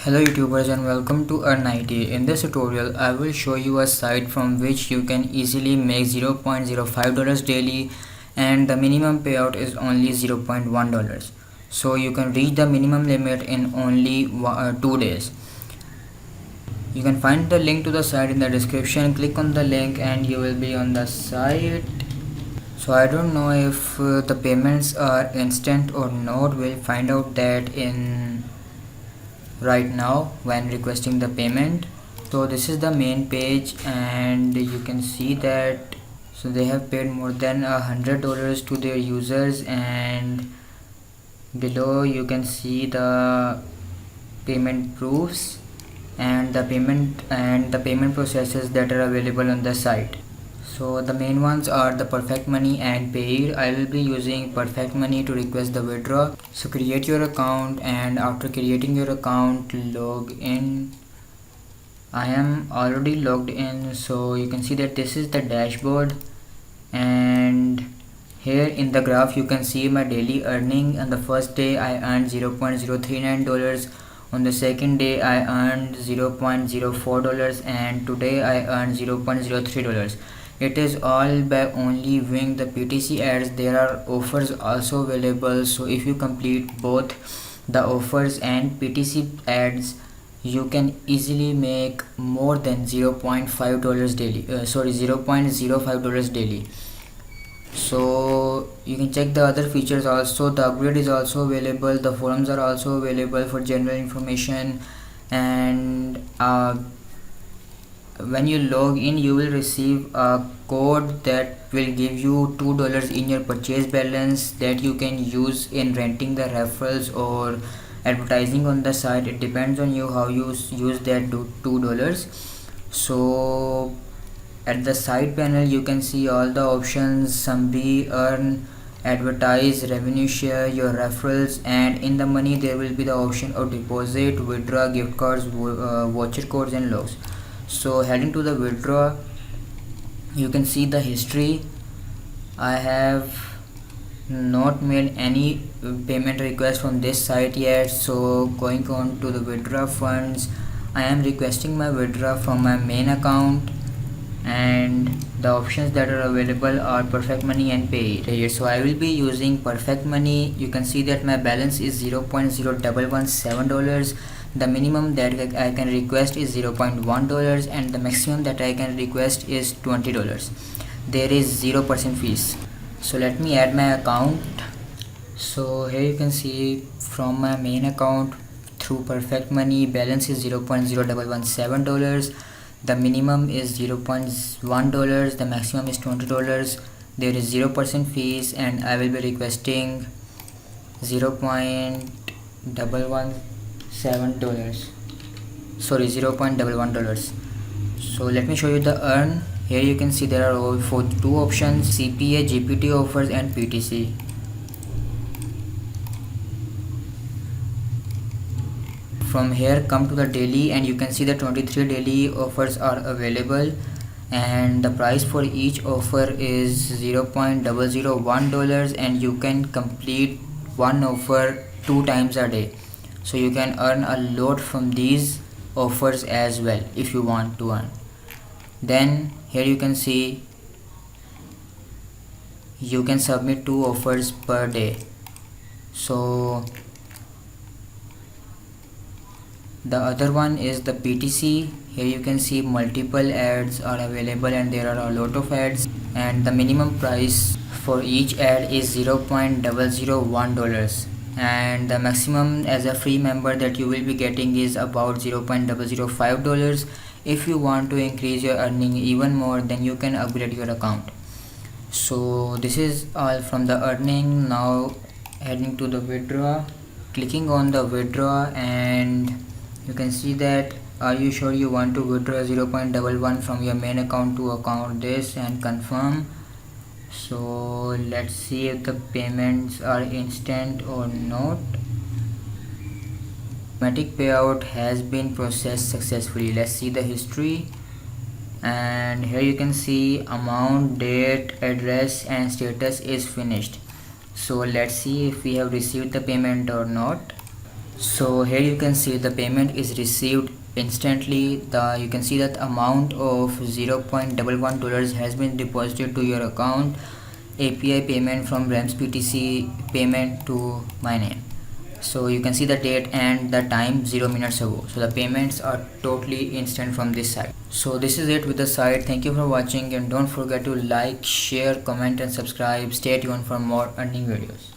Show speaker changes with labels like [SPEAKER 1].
[SPEAKER 1] Hello YouTubers and welcome to Earn90. In this tutorial, I will show you a site from which you can easily make $0.05 daily, and the minimum payout is only $0.1. So you can reach the minimum limit in only 2 days. You can find the link to the site in the description. Click on the link and you will be on the site. So I don't know if the payments are instant or not. We'll find out that in right now when requesting the payment. So this is the main page and you can see that they have paid more than $100 to their users, and below you can see the payment proofs and the payment processes that are available on the site. So the main ones are the Perfect Money and Payeer. I will be using Perfect Money to request the withdraw. So create your account, and after creating your account, log in. I am already logged in, so you can see that this is the dashboard, and here in the graph you can see my daily earning. On the first day I earned $0.039. On the second day I earned $0.04, and today I earned $0.03. It is all by only viewing the PTC ads. There are offers also available, so if you complete both the offers and PTC ads, you can easily make more than $0.5 daily, $0.05 daily. So you can check the other features also. The upgrade is also available. The forums are also available for general information, and when you log in you will receive a code that will give you $2 in your purchase balance that you can use in renting the referrals or advertising on the site. It depends on you how you use that $2. So at the side panel you can see all the options: summary, earn, advertise, revenue share, your referrals, and in the money there will be the option of deposit, withdraw, gift cards, voucher codes, and logs. So heading to the withdraw, you can see the history. I have not made any payment request from this site yet. So going on to the withdraw funds, I am requesting my withdraw from my main account, and the options that are available are Perfect Money and Payeer. So I will be using Perfect Money. You can see that my balance is $0.0117. The minimum that I can request is $0.1, and the maximum that I can request is $20. There is 0% fees. So let me add my account. So here you can see from my main account through Perfect Money, balance is $0.0117. The minimum is $0.1, the maximum is $20. There is 0% fees, and I will be requesting $0.117. So let me show you the earn. Here you can see there are two options: CPA, GPT offers, and PTC. From here come to the daily, and you can see the 23 daily offers are available, and the price for each offer is $0.001, and you can complete one offer 2 times a day. So you can earn a lot from these offers as well if you want to earn. Then here you can see you can submit 2 offers per day. So the other one is the PTC. Here you can see multiple ads are available, and there are a lot of ads, and the minimum price for each ad is $0.001, and the maximum as a free member that you will be getting is about $0.005. If you want to increase your earning even more, then you can upgrade your account. So this is all from the earning. Now heading to the withdraw, clicking on the withdraw, and you can see that are you sure you want to withdraw $0.11 from your main account to account this, and confirm. So let's see if the payments are instant or not. Automatic payout has been processed successfully. Let's see the history, and here you can see amount, date, address, and status is finished. So let's see if we have received the payment or not. So here you can see the payment is received instantly. You can see that amount of $0.11 has been deposited to your account. API payment from RAMS PTC payment to my name. So you can see the date and the time 0 minutes ago. So the payments are totally instant from this site. So this is it with the site. Thank you for watching, and don't forget to like, share, comment and subscribe. Stay tuned for more earning videos.